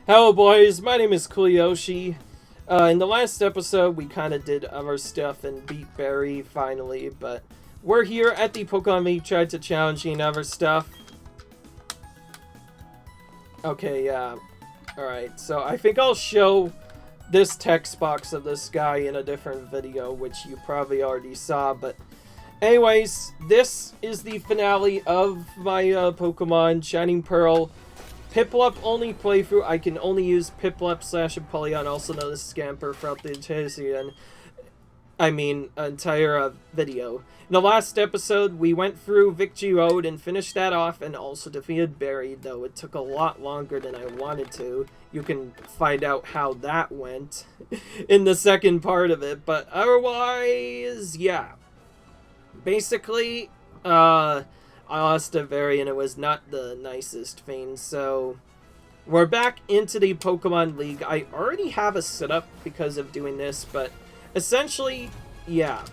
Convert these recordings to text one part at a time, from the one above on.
Hello boys, my name is Kuliyoshi. In the last episode, we kind of did other stuff and beat Barry finally, but we're here at the Pokemon League tried to challenge and other stuff. Okay, yeah. Alright, so I think I'll show this text box of this guy in a different video, which you probably already saw, but anyways, this is the finale of my Pokemon Shining Pearl Piplup only playthrough. I can only use Piplup / Apollyon, also known as Scamper, throughout the entire video. In the last episode, we went through Victory Road and finished that off, and also defeated Barry, though it took a lot longer than I wanted to. You can find out how that went in the second part of it, but otherwise, yeah. Basically, I lost to Barry, and it was not the nicest thing, so we're back into the Pokemon League. I already have a setup because of doing this, but essentially, yeah.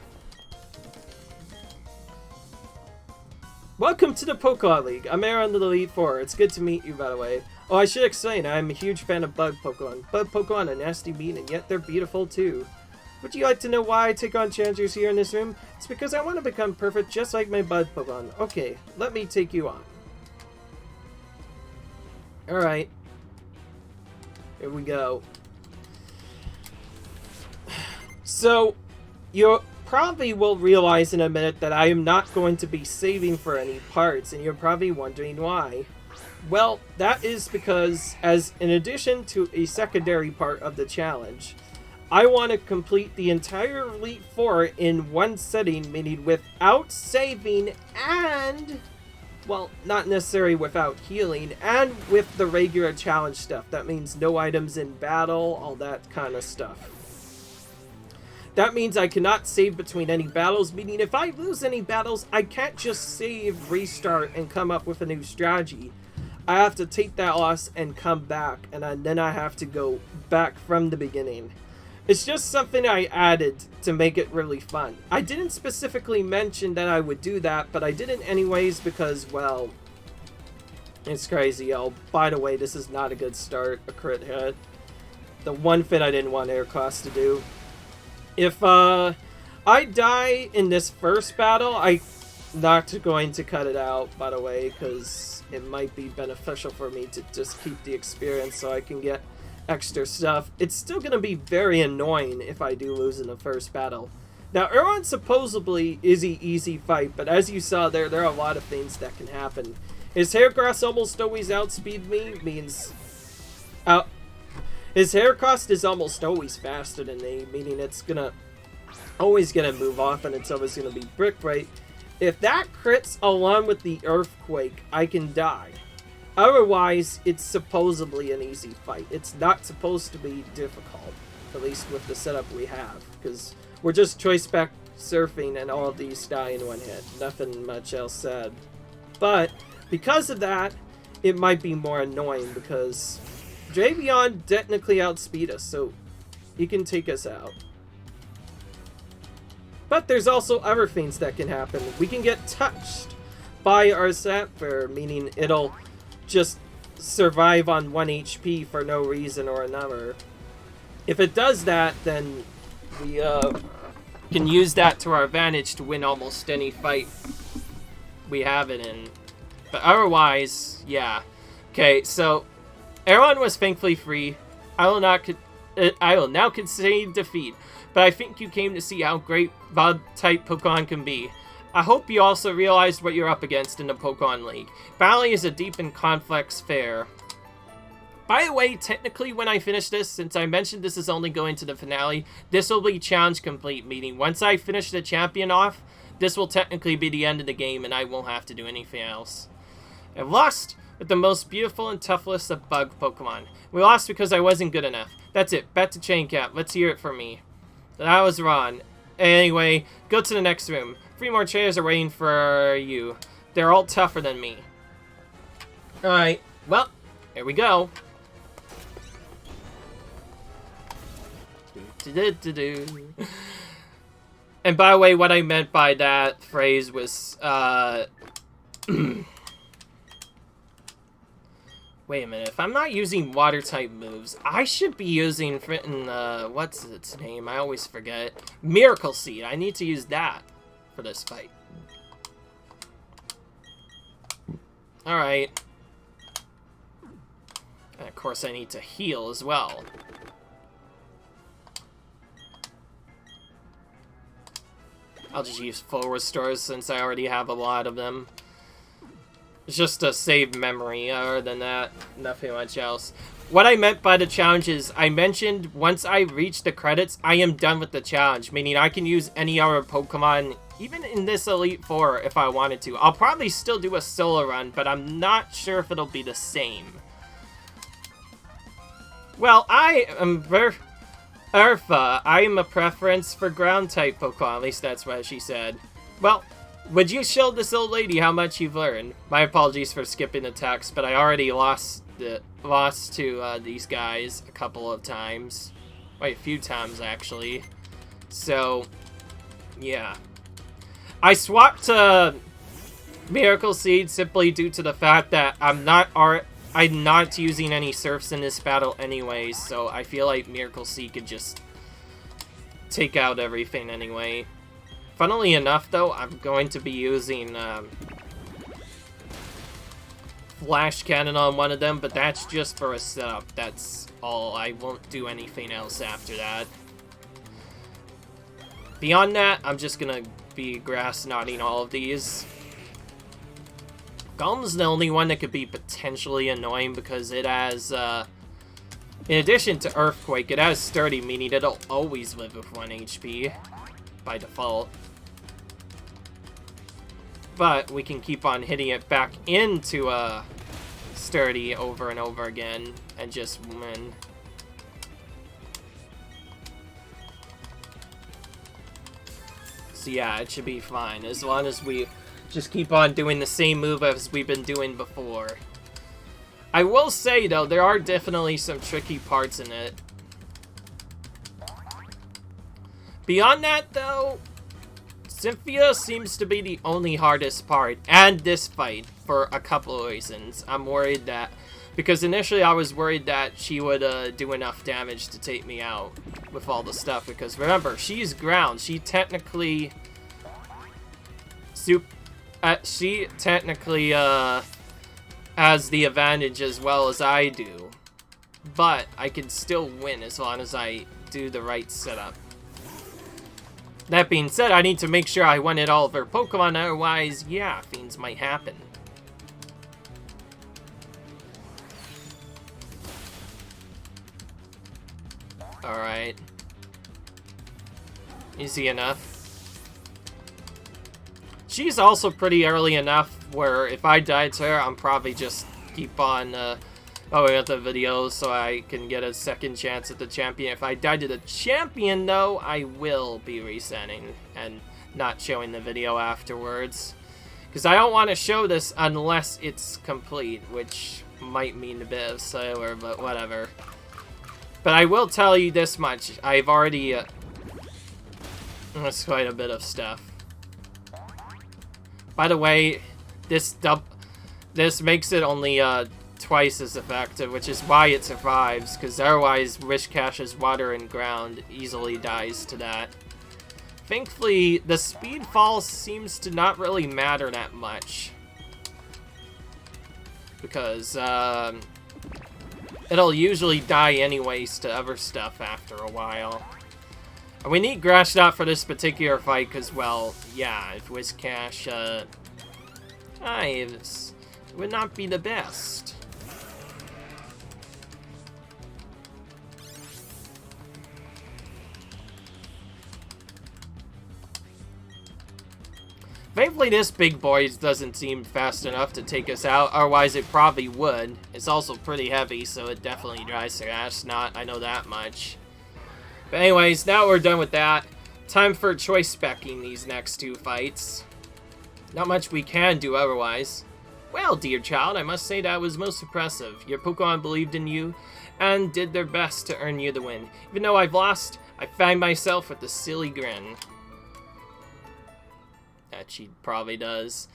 Welcome to the Pokemon League. I'm Aaron the Elite Four. It's good to meet you, by the way. Oh, I should explain, I'm a huge fan of bug Pokemon. Bug Pokemon are nasty mean, and yet they're beautiful too. Would you like to know why I take on challengers here in this room? It's because I want to become perfect just like my bud Pokemon. Okay, let me take you on. Alright. Here we go. So, you probably will realize in a minute that I am not going to be saving for any parts, and you're probably wondering why. Well, that is because, as in addition to a secondary part of the challenge, I want to complete the entire Elite Four in one setting, meaning without saving and, well, not necessarily without healing, and with the regular challenge stuff. That means no items in battle, all that kind of stuff. That means I cannot save between any battles, meaning if I lose any battles, I can't just save, restart, and come up with a new strategy. I have to take that loss and come back, and then I have to go back from the beginning. It's just something I added to make it really fun. I didn't specifically mention that I would do that, but I did it anyways because, well, it's crazy, y'all. By the way, this is not a good start, a crit hit. The one thing I didn't want Aircross to do. If I die in this first battle, I'm not going to cut it out, by the way, because it might be beneficial for me to just keep the experience so I can get extra stuff. It's still going to be very annoying if I do lose in the first battle. Now, Erwan supposedly is an easy fight, but as you saw there are a lot of things that can happen. His Heracross almost always outspeed me, means his Heracross is almost always faster than me, meaning it's always gonna move off and it's always gonna be Brick Break. If that crits along with the Earthquake, I can die. Otherwise, it's supposedly an easy fight. It's not supposed to be difficult, at least with the setup we have, because we're just choice back surfing and all of these die in one hit. Nothing much else said. But because of that, it might be more annoying because Dravion technically outspeed us, so he can take us out. But there's also other things that can happen. We can get touched by our Sapphire, meaning it'll just survive on 1 HP for no reason or another. If it does that, then we can use that to our advantage to win almost any fight we have it in. But otherwise, yeah. Okay, so Erwan was thankfully free. I will now concede defeat, but I think you came to see how great Bug-type Pokemon can be. I hope you also realized what you're up against in the Pokemon League. Battling is a deep and complex affair. By the way, technically when I finish this, since I mentioned this is only going to the finale, this will be challenge complete, meaning once I finish the champion off, this will technically be the end of the game and I won't have to do anything else. I've lost with the most beautiful and toughest of bug Pokemon. We lost because I wasn't good enough. That's it, back to Chain Cap. Let's hear it from me. That was Ron. Anyway, go to the next room. 3 more chairs are waiting for you. They're all tougher than me. Alright, well, here we go. And by the way, what I meant by that phrase was, Wait a minute, if I'm not using water-type moves, I should be using freaking, what's its name? I always forget. Miracle Seed. I need to use that for this fight. Alright. And of course I need to heal as well. I'll just use full restores since I already have a lot of them. It's just to save memory. Other than that, nothing much else. What I meant by the challenge is, I mentioned once I reach the credits, I am done with the challenge. Meaning I can use any other Pokemon, even in this Elite Four, if I wanted to. I'll probably still do a solo run, but I'm not sure if it'll be the same. Well, I am Urfa. I am a preference for ground-type Pokemon. At least that's what she said. Well, would you show this old lady how much you've learned? My apologies for skipping the text, but I already lost to these guys a couple of times. Wait, a few times, actually. So, yeah. I swapped to Miracle Seed simply due to the fact that I'm not using any Surfs in this battle anyways, so I feel like Miracle Seed could just take out everything anyway. Funnily enough, though, I'm going to be using Flash Cannon on one of them, but that's just for a setup. That's all. I won't do anything else after that. Beyond that, I'm just gonna be grass knotting all of these. Golm's the only one that could be potentially annoying because it has, in addition to Earthquake, it has Sturdy, meaning it'll always live with 1 HP by default. But we can keep on hitting it back into Sturdy over and over again and just win. So yeah, it should be fine as long as we just keep on doing the same move as we've been doing before. I will say, though, there are definitely some tricky parts in it. Beyond that, though, Cynthia seems to be the only hardest part, and this fight, for a couple of reasons. I'm worried that, because initially I was worried that she would do enough damage to take me out with all the stuff, because remember, she's ground. She technically has the advantage as well as I do, but I can still win as long as I do the right setup. That being said, I need to make sure I win at all of her Pokemon, otherwise, yeah, things might happen. Alright. Easy enough. She's also pretty early enough where if I die to her, I'm probably just keep on following up the videos so I can get a second chance at the champion. If I die to the champion, though, I will be resetting and not showing the video afterwards. Because I don't want to show this unless it's complete, which might mean a bit of spoiler, but whatever. But I will tell you this much. I've already... that's quite a bit of stuff. By the way, this makes it only twice as effective, which is why it survives, because otherwise Wishcash's water and ground easily dies to that. Thankfully, the speed fall seems to not really matter that much, because it'll usually die anyways to other stuff after a while. And we need Grass Knot for this particular fight, because, well, yeah, if Whiscash dies, it would not be the best. Thankfully, this big boy doesn't seem fast enough to take us out, otherwise it probably would. It's also pretty heavy, so it definitely dries the Grass Knot, I know that much. But anyways, now we're done with that. Time for choice speccing these next two fights. Not much we can do otherwise. Well, dear child, I must say that was most impressive. Your Pokemon believed in you and did their best to earn you the win. Even though I've lost, I find myself with a silly grin. That she probably does.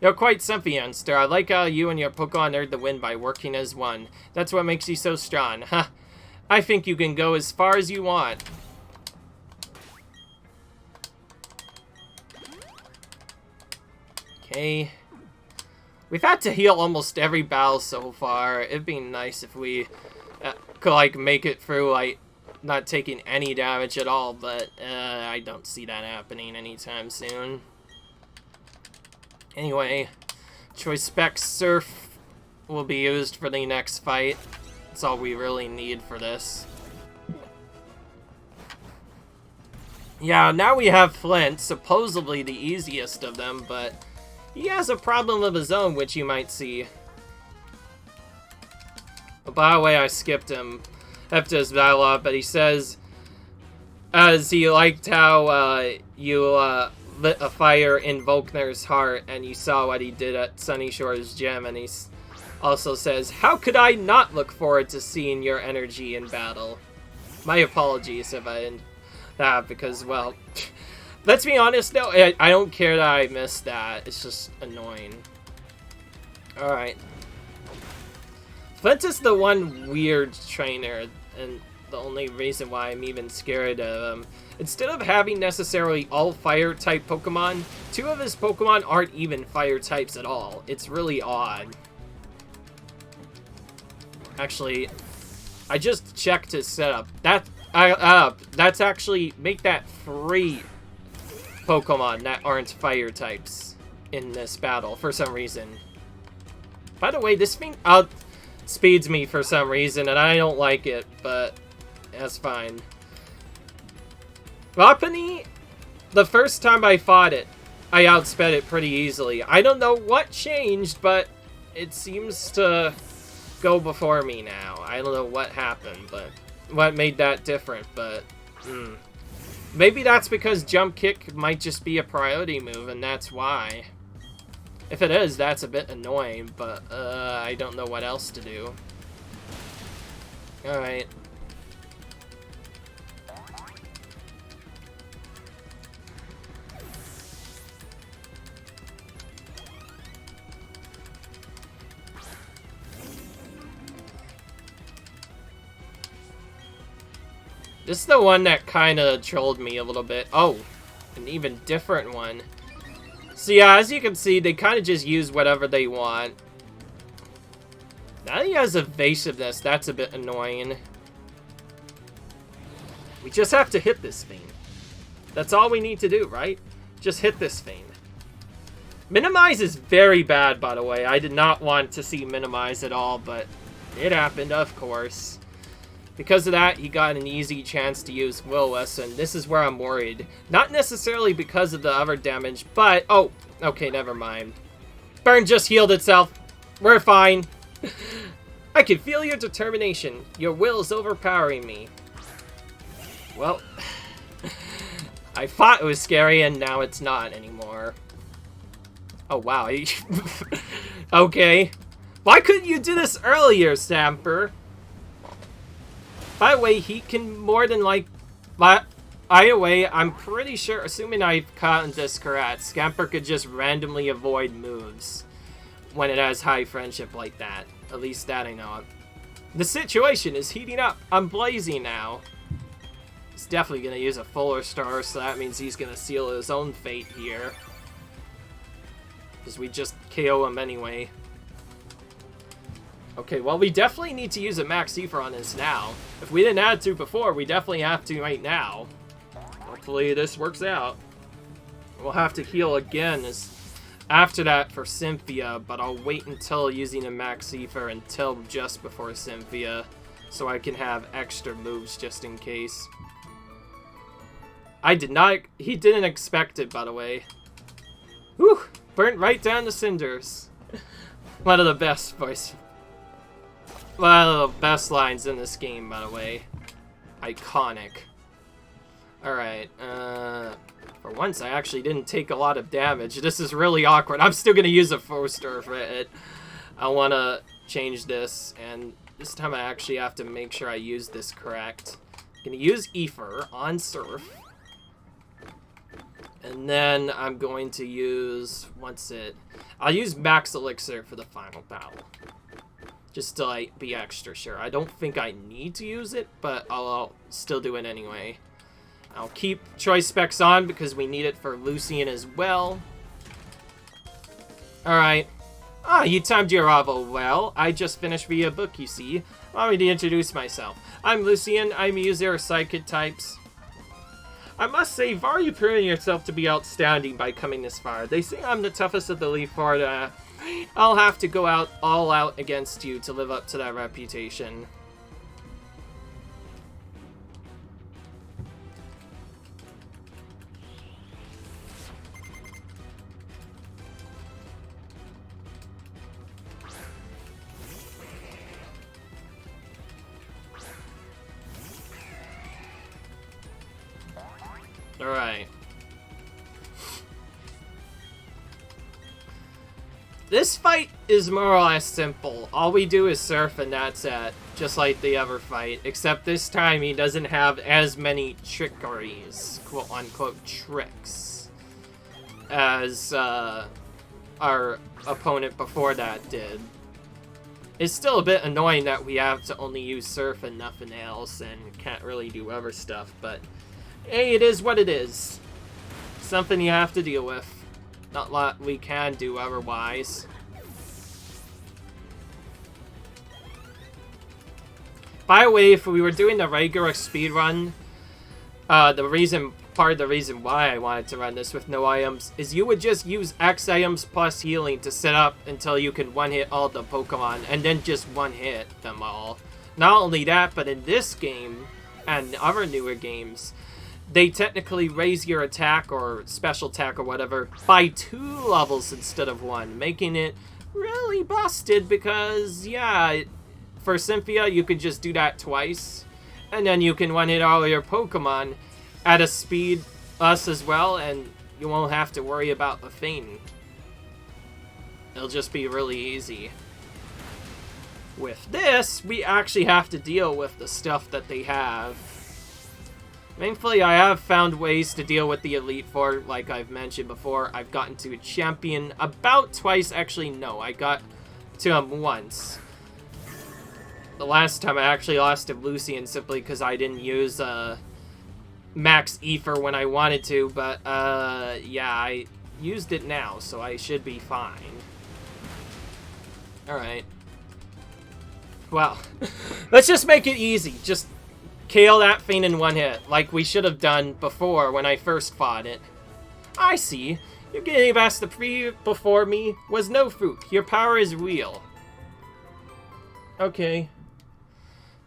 You're quite simple, youngster. I like how you and your Pokemon earned the win by working as one. That's what makes you so strong. Huh. I think you can go as far as you want. Okay. We've had to heal almost every battle so far. It'd be nice if we could, like, make it through, like, not taking any damage at all, but I don't see that happening anytime soon. Anyway, Choice Spec Surf will be used for the next fight. That's all we really need for this. Yeah, now we have Flint, supposedly the easiest of them, but he has a problem of his own, which you might see. Oh, by the way, I skipped him after his battle up, but he says, as he liked how you lit a fire in Volkner's heart, and you saw what he did at Sunny Shore's gym, and he also says, how could I not look forward to seeing your energy in battle? My apologies if I didn't that, because, well, let's be honest, though, I don't care that I missed that. It's just annoying. Alright. Flint is the one weird trainer, and the only reason why I'm even scared of him. Instead of having necessarily all fire-type Pokemon, 2 of his Pokemon aren't even fire types at all. It's really odd. Actually, I just checked his setup. That's actually, make that 3 Pokemon that aren't fire types in this battle for some reason. By the way, this thing outspeeds me for some reason, and I don't like it, but that's fine. Lopunny, the first time I fought it, I outsped it pretty easily. I don't know what changed, but it seems to go before me now. I don't know what happened, but what made that different, but maybe that's because Jump Kick might just be a priority move, and that's why. If it is, that's a bit annoying, but I don't know what else to do. Alright. This is the one that kind of trolled me a little bit. Oh, an even different one. So yeah, as you can see, they kind of just use whatever they want. Now he has evasiveness. That's a bit annoying. We just have to hit this thing. That's all we need to do, right? Just hit this thing. Minimize is very bad, by the way. I did not want to see Minimize at all, but it happened, of course. Because of that, he got an easy chance to use Will-O-Wisp, and this is where I'm worried. Not necessarily because of the other damage, but... Oh, okay, never mind. Burn just healed itself. We're fine. I can feel your determination. Your will is overpowering me. Well, I thought it was scary, and now it's not anymore. Oh, wow. Okay. Why couldn't you do this earlier, Stamper? By the way, he can more than like... Either way, I'm pretty sure, assuming I've gotten this correct, Scamper could just randomly avoid moves when it has high friendship like that. At least that I know of. The situation is heating up. I'm blazing now. He's definitely going to use a Fuller Star, so that means he's going to seal his own fate here. Because we just KO him anyway. Okay, well, we definitely need to use a Max Ether on this now. If we didn't have to before, we definitely have to right now. Hopefully this works out. We'll have to heal again after that for Cynthia, but I'll wait until using a Max Ether until just before Cynthia, so I can have extra moves just in case. He didn't expect it, by the way. Whew! Burnt right down to cinders. One of the best one of the best lines in this game, by the way. Iconic. Alright, for once I actually didn't take a lot of damage. This is really awkward. I'm still gonna use a Foster for it. I wanna change this, and this time I actually have to make sure I use this correct. I'm gonna use Ether on Surf. And then I'm going to use, I'll use Max Elixir for the final battle. Just to, like, be extra sure. I don't think I need to use it, but I'll still do it anyway. I'll keep Choice Specs on because we need it for Lucian as well. Alright. Ah, you timed your arrival well. I just finished reading a book, you see. Allow me to introduce myself. I'm Lucian. I'm a user of Psychic types. I must say, Var, you've proven yourself to be outstanding by coming this far. They say I'm the toughest of the Elite Four. I'll have to go all out against you to live up to that reputation. Alright. This fight is more or less simple. All we do is surf and that's it. Just like the other fight. Except this time he doesn't have as many trickeries, quote-unquote tricks, as our opponent before that did. It's still a bit annoying that we have to only use surf and nothing else and can't really do other stuff, but hey, it is what it is. Something you have to deal with. Not a lot we can do otherwise. By the way, if we were doing the regular speedrun, part of the reason why I wanted to run this with no items is you would just use X items plus healing to set up until you can one-hit all the Pokemon and then just one-hit them all. Not only that, but in this game and other newer games, they technically raise your attack or special attack or whatever by 2 levels instead of 1, making it really busted because, yeah, for Cynthia, you could just do that twice, and then you can one-hit all your Pokemon at a speed us as well, and you won't have to worry about the thing. It'll just be really easy. With this, we actually have to deal with the stuff that they have. Thankfully, I have found ways to deal with the Elite Four, like I've mentioned before. I've gotten to a champion about twice. Actually, no, I got to him once. The last time I actually lost to Lucian simply because I didn't use Max Ether when I wanted to, but yeah, I used it now, so I should be fine. Alright. Well, let's just make it easy. Just KO that thing in one hit, like we should have done before when I first fought it. I see. Your getting past the before me was no fluke. Your power is real. Okay.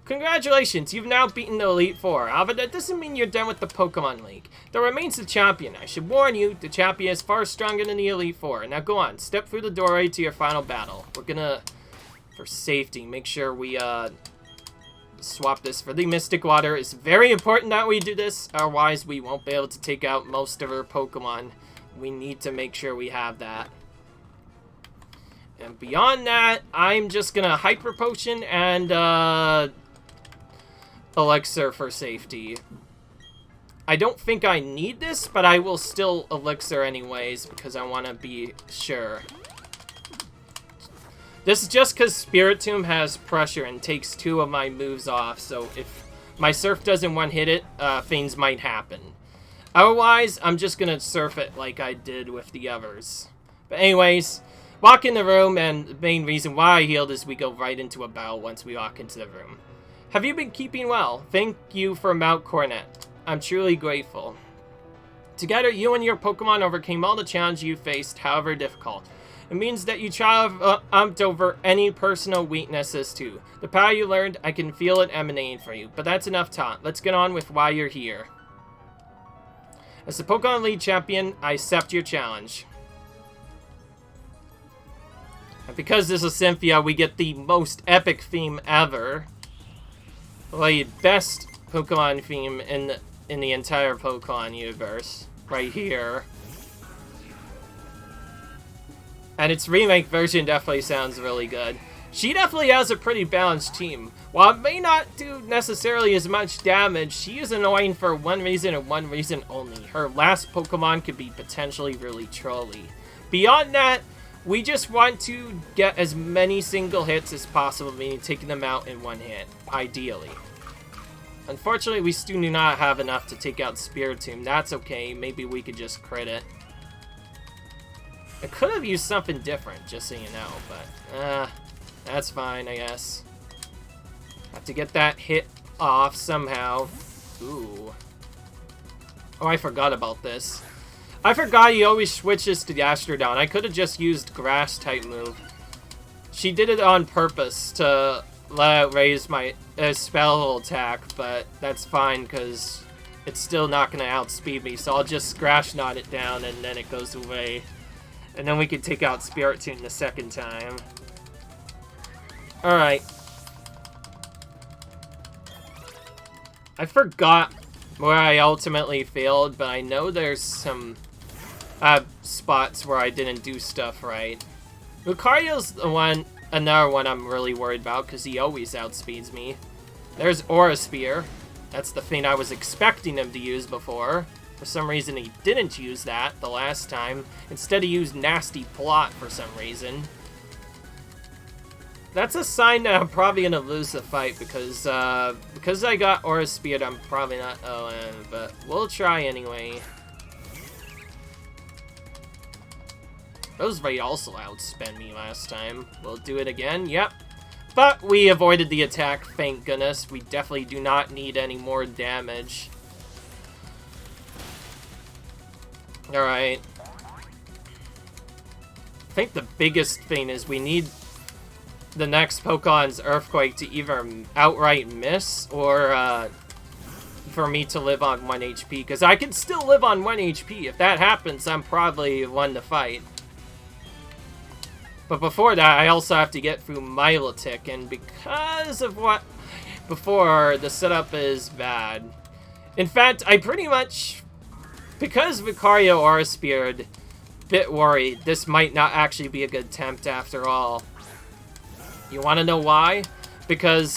Congratulations, you've now beaten the Elite Four. However, that doesn't mean you're done with the Pokemon League. There remains the champion. I should warn you, the champion is far stronger than the Elite Four. Now go on, step through the doorway to your final battle. We're gonna, for safety, make sure we swap this for the Mystic Water. It's very important that we do this, otherwise we won't be able to take out most of our Pokemon. We need to make sure we have that. And beyond that, I'm just gonna Hyper Potion and Elixir for safety. I don't think I need this, but I will still Elixir anyways because I want to be sure. This is just because Spirit Tomb has pressure and takes 2 of my moves off, so if my Surf doesn't one-hit it, things might happen. Otherwise, I'm just going to Surf it like I did with the others. But anyways, walk in the room, and the main reason why I healed is we go right into a battle once we walk into the room. Have you been keeping well? Thank you for Mount Coronet. I'm truly grateful. Together, you and your Pokemon overcame all the challenges you faced, however difficult. It means that you triumphed over any personal weaknesses too. The power you learned, I can feel it emanating from you. But that's enough talk. Let's get on with why you're here. As the Pokemon League Champion, I accept your challenge. And because this is Cynthia, we get the most epic theme ever. The best Pokemon theme in the entire Pokemon universe. Right here. And its remake version definitely sounds really good. She definitely has a pretty balanced team. While it may not do necessarily as much damage, she is annoying for one reason and one reason only. Her last Pokemon could be potentially really trolly. Beyond that, We just want to get as many single hits as possible, meaning taking them out in one hit, ideally. Unfortunately, we still do not have enough to take out Spiritomb. That's okay. Maybe we could just crit it. I could have used something different, just so you know, but that's fine, I guess. Have to get that hit off somehow. Ooh. Oh, I forgot about this. I forgot he always switches to the Astrodon. I could have just used Grass-type move. She did it on purpose to let it raise my spell attack, but that's fine because it's still not going to outspeed me, so I'll just Scratch Knot it down and then it goes away. And then we can take out Spiritomb the second time. Alright. I forgot where I ultimately failed, but I know there's some spots where I didn't do stuff right. Lucario's another one I'm really worried about, because he always outspeeds me. There's Aura Spear. That's the thing I was expecting him to use before. For some reason, he didn't use that the last time. Instead, he used Nasty Plot for some reason. That's a sign that I'm probably going to lose the fight, because I got Aura Speared, I'm probably not OM, but we'll try anyway. Rosemary also outspent me last time. We'll do it again, yep. But we avoided the attack, thank goodness. We definitely do not need any more damage. Alright. I think the biggest thing is we need the next Pokemon's Earthquake to either outright miss or for me to live on 1 HP. Because I can still live on 1 HP. If that happens, I'm probably one to fight. But before that, I also have to get through Milotic. And because of what before, the setup is bad. In fact, I pretty much... Because Vicario Aura Speared, bit worried this might not actually be a good attempt after all. You want to know why? Because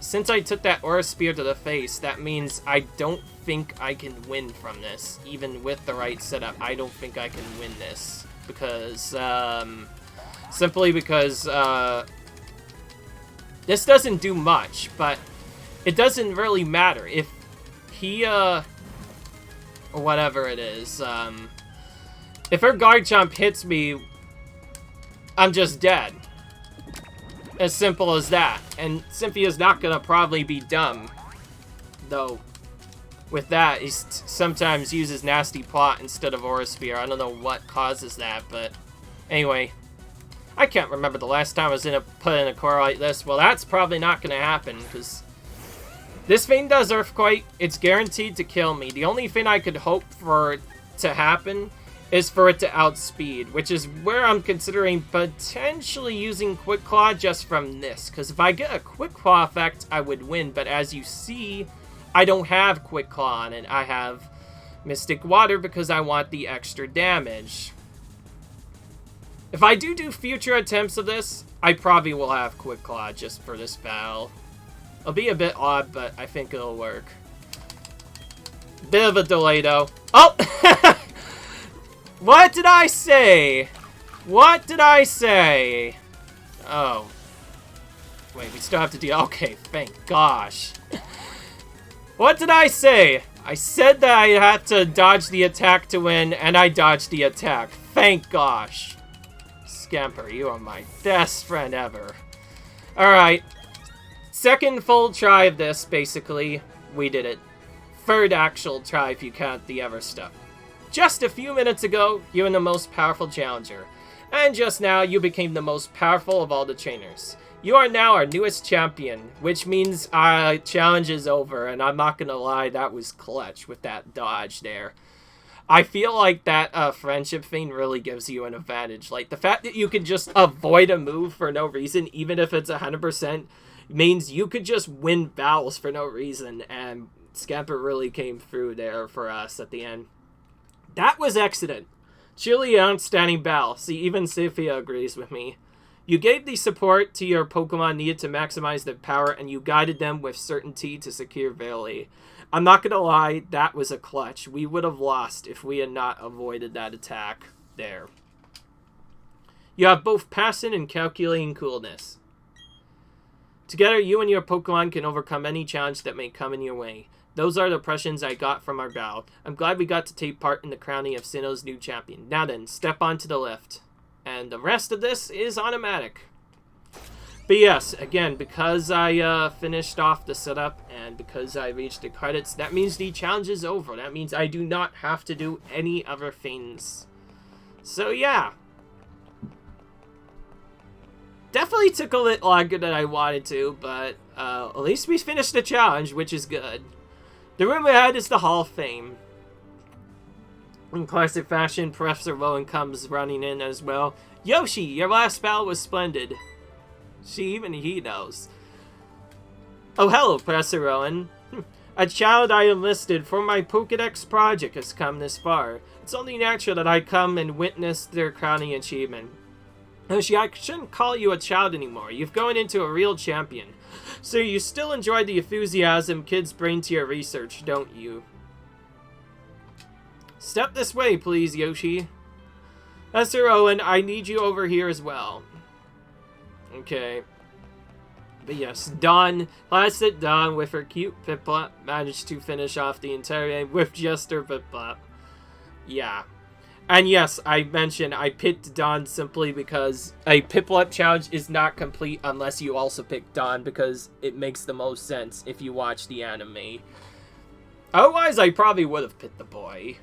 since I took that Aura Spear to the face, that means I don't think I can win from this. Even with the right setup, I don't think I can win this. Because, simply because this doesn't do much, but it doesn't really matter. If he, or whatever it is, if her guard jump hits me, I'm just dead. As simple as that. And Cynthia's not gonna probably be dumb. Though, with that, he sometimes uses Nasty Plot instead of Aura Spear. I don't know what causes that, but anyway. I can't remember the last time I was put in a core like this. Well, that's probably not gonna happen, because this thing does Earthquake. It's guaranteed to kill me. The only thing I could hope for it to happen is for it to outspeed, which is where I'm considering potentially using Quick Claw just from this. Because if I get a Quick Claw effect, I would win. But as you see, I don't have Quick Claw on it. I have Mystic Water because I want the extra damage. If I do future attempts of this, I probably will have Quick Claw just for this battle. It'll be a bit odd, but I think it'll work. Bit of a delay, though. Oh! What did I say? What did I say? Oh. Wait, we still have to do... Okay, thank gosh. What did I say? I said that I had to dodge the attack to win, and I dodged the attack. Thank gosh. Scamper, you are my best friend ever. Alright. Second full try of this, basically. We did it. Third actual try if you count the other stuff. Just a few minutes ago, you were the most powerful challenger. And just now, you became the most powerful of all the trainers. You are now our newest champion, which means our challenge is over. And I'm not gonna lie, that was clutch with that dodge there. I feel like that friendship thing really gives you an advantage. Like, the fact that you can just avoid a move for no reason, even if it's 100%, means you could just win battles for no reason. And Scamper really came through there for us at the end. That was excellent. Truly an outstanding battle. See, even Sophia agrees with me. You gave the support to your Pokemon needed to maximize their power, and you guided them with certainty to secure Valley. I'm not gonna lie, that was a clutch. We would have lost if we had not avoided that attack there. You have both passion and calculating coolness. Together, you and your Pokemon can overcome any challenge that may come in your way. Those are the impressions I got from our battle. I'm glad we got to take part in the crowning of Sinnoh's new champion. Now then, step onto the lift. And the rest of this is automatic. But yes, again, because I finished off the setup and because I reached the credits, that means the challenge is over. That means I do not have to do any other things. So yeah. Definitely took a little longer than I wanted to, but at least we finished the challenge, which is good. The room ahead is the Hall of Fame. In classic fashion, Professor Rowan comes running in as well. Yoshi, your last battle was splendid. Even he knows. Oh, hello, Professor Rowan. A child I enlisted for my Pokedex project has come this far. It's only natural that I come and witness their crowning achievement. Yoshi, I shouldn't call you a child anymore. You've grown into a real champion. So you still enjoy the enthusiasm kids bring to your research, don't you? Step this way, please, Yoshi. Professor Owen, I need you over here as well. Okay. But yes, Dawn, classic Dawn with her cute Piplup, managed to finish off the entire game with just her Piplup. Yeah. And yes, I mentioned I picked Dawn simply because a Piplup challenge is not complete unless you also pick Dawn, because it makes the most sense if you watch the anime. Otherwise, I probably would have picked the boy,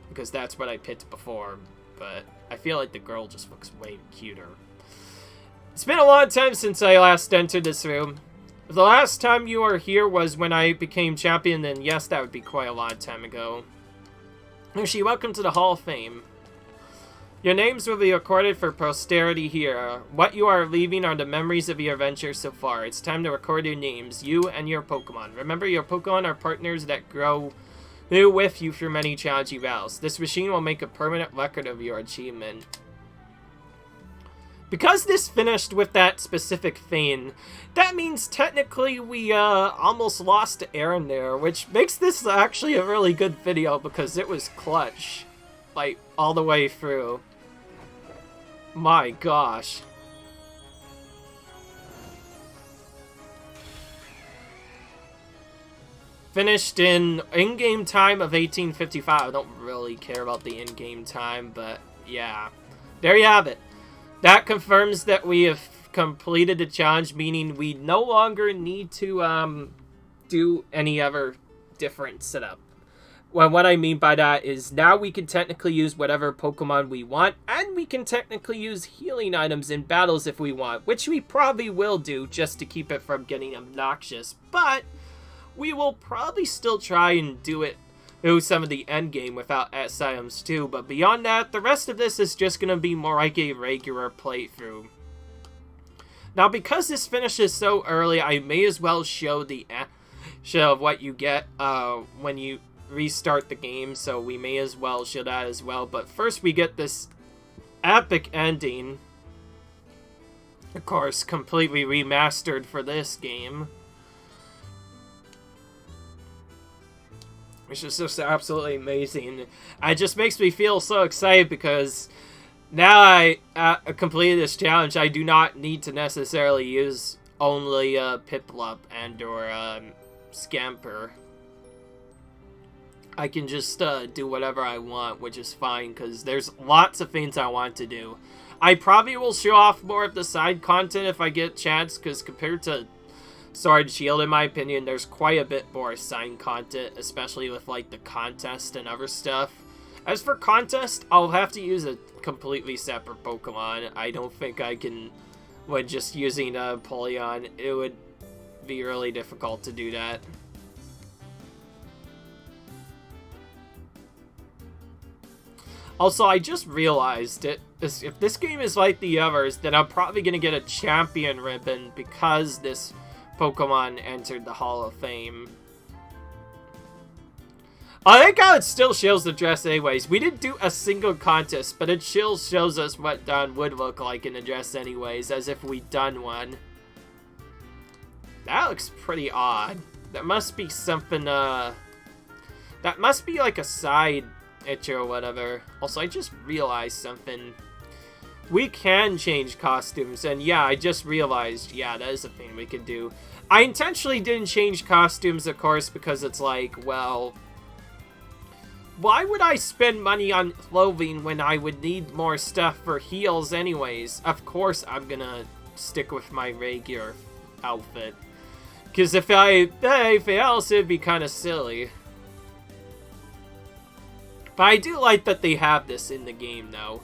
because that's what I picked before, but I feel like the girl just looks way cuter. It's been a long time since I last entered this room. If the last time you were here was when I became champion, then yes, that would be quite a long time ago. Yoshi, welcome to the Hall of Fame. Your names will be recorded for posterity here. What you are leaving are the memories of your adventure so far. It's time to record your names, you and your Pokemon. Remember, your Pokemon are partners that grow with you through many challenging battles. This machine will make a permanent record of your achievement. Because this finished with that specific thing, that means technically we almost lost Aaron there, which makes this actually a really good video because it was clutch, like, all the way through. My gosh. Finished in in-game time of 1855. I don't really care about the in-game time, but yeah. There you have it. That confirms that we have completed the challenge, meaning we no longer need to do any other different setup. Well, what I mean by that is now we can technically use whatever Pokemon we want, and we can technically use healing items in battles if we want, which we probably will do just to keep it from getting obnoxious, but we will probably still try and do some of the end game without S-items too, but beyond that, the rest of this is just going to be more like a regular playthrough. Now, because this finishes so early, I may as well show of what you get when you restart the game, so we may as well show that as well. But first we get this epic ending, of course, completely remastered for this game, which is just absolutely amazing. It just makes me feel so excited because now I completed this challenge, I do not need to necessarily use only Piplup and or Scamper. I can just do whatever I want, which is fine because there's lots of things I want to do. I probably will show off more of the side content if I get a chance, because compared to Sword and Shield, in my opinion, there's quite a bit more side content, especially with like the contest and other stuff. As for contest, I'll have to use a completely separate Pokemon. I don't think I can, with just using Polion, it would be really difficult to do that. Also, I just realized if this game is like the others, then I'm probably going to get a champion ribbon because this Pokemon entered the Hall of Fame. I think how it still shows the dress anyways. We didn't do a single contest, but it still shows us what Dawn would look like in a dress anyways, as if we'd done one. That looks pretty odd. That must be something, that must be like a side itch or whatever. Also, I just realized something. we can change costumes, and yeah, I just realized, yeah, that is a thing we can do. I intentionally didn't change costumes, of course, because it's like, well, why would I spend money on clothing when I would need more stuff for heals anyways? Of course I'm gonna stick with my regular outfit. Because if I pay anything else, it'd be kind of silly. But I do like that they have this in the game, though.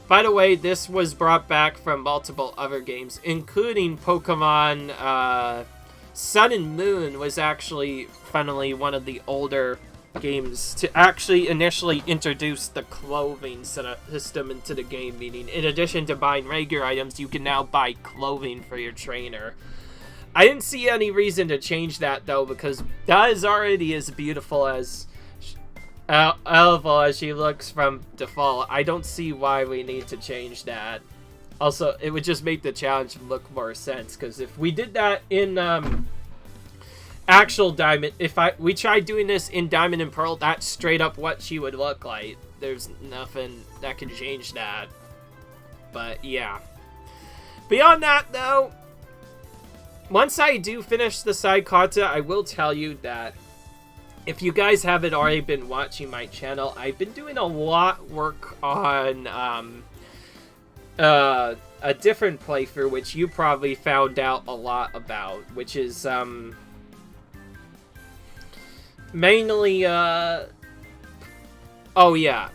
By the way, this was brought back from multiple other games, including Pokemon Sun and Moon was actually, funnily, one of the older games to actually initially introduce the clothing system into the game, meaning in addition to buying regular items, you can now buy clothing for your trainer. I didn't see any reason to change that, though, because that is already as beautiful as as she looks from default. I don't see why we need to change that. Also, it would just make the challenge look more sense, because if we did that in actual Diamond, we tried doing this in Diamond and Pearl, that's straight up what she would look like. There's nothing that can change that. But yeah. Beyond that, though, once I do finish the side content, I will tell you that if you guys haven't already been watching my channel, I've been doing a lot of work on a different playthrough, which you probably found out a lot about, which is mainly oh yeah,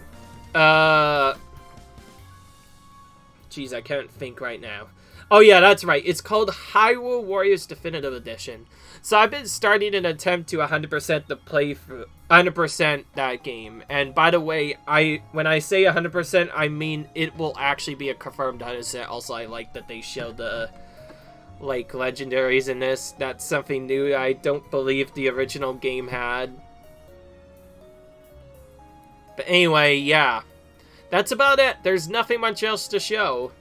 geez, I can't think right now. Oh yeah, that's right. It's called Hyrule Warriors Definitive Edition. So I've been starting an attempt to 100% the playthrough, 100% that game. And by the way, when I say 100%, I mean it will actually be a confirmed 100%. Also, I like that they showed the like legendaries in this. That's something new I don't believe the original game had. But anyway, yeah. That's about it. There's nothing much else to show.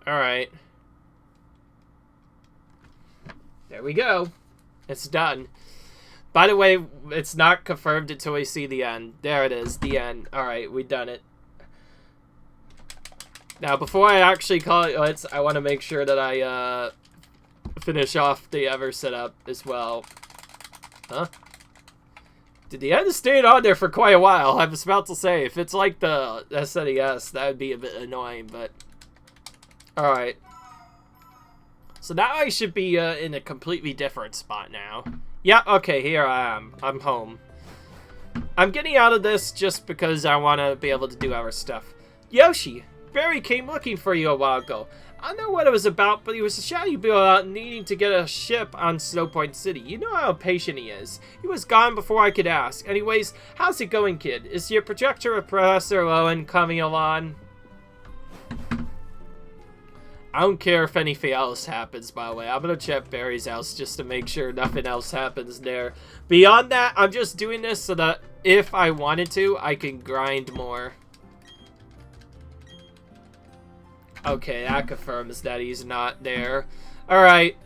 Alright. There we go. It's done. By the way, it's not confirmed until we see the end. There it is, the end. Alright, we done it. Now, before I actually call it, I want to make sure that I finish off the Ever setup as well. Huh? Did the end stay on there for quite a while? I was about to say, if it's like the SNES, that would be a bit annoying, but... Alright. So now I should be in a completely different spot now. Yeah, okay, here I am. I'm home. I'm getting out of this just because I want to be able to do our stuff. Yoshi! Barry came looking for you a while ago. I don't know what it was about, but he was shouting about needing to get a ship on Snowpoint City. You know how patient he is. He was gone before I could ask. Anyways, how's it going, kid? Is your projector with Professor Owen coming along? I don't care if anything else happens, by the way. I'm gonna check Barry's house just to make sure nothing else happens there. Beyond that, I'm just doing this so that if I wanted to, I can grind more. Okay, that confirms that he's not there. Alright.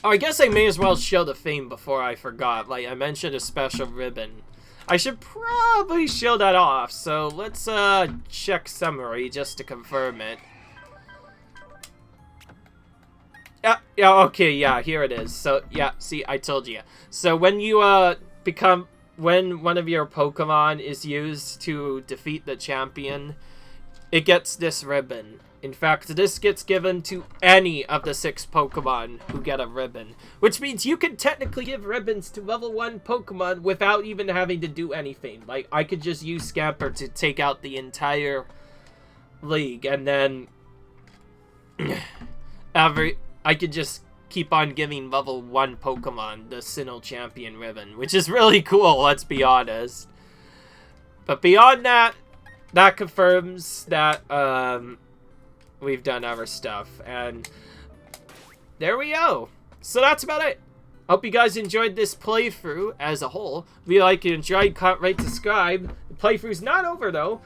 Oh, I guess I may as well show the theme before I forgot. Like, I mentioned a special ribbon. I should probably show that off, so let's check summary just to confirm it. Yeah, okay, yeah, here it is. So, yeah, see, I told you. So when you when one of your Pokemon is used to defeat the champion, it gets this ribbon. In fact, this gets given to any of the 6 Pokemon who get a ribbon. Which means you can technically give ribbons to level 1 Pokemon without even having to do anything. Like, I could just use Scamper to take out the entire league, and then I could just keep on giving level 1 Pokemon the Sinnoh Champion ribbon, which is really cool, let's be honest. But beyond that, that confirms that we've done our stuff, and there we go. So that's about it. Hope you guys enjoyed this playthrough as a whole. If you like and enjoyed, comment, rate, subscribe. The playthrough's not over though.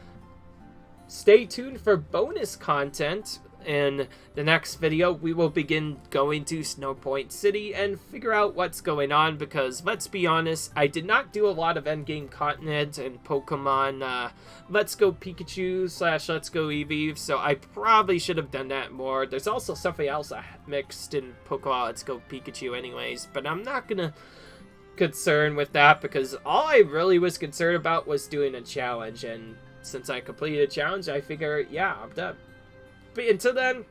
Stay tuned for bonus content in the next video, we will begin going to Snow Point City and figure out what's going on, because let's be honest, I did not do a lot of endgame content and Pokemon Let's Go Pikachu / Let's Go Eevee, so I probably should have done that more. There's also something else I mixed in Pokemon Let's Go Pikachu anyways, but I'm not gonna concern with that, because all I really was concerned about was doing a challenge, and since I completed a challenge, I figure, yeah, I'm done. But until then,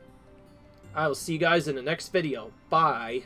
I will see you guys in the next video. Bye.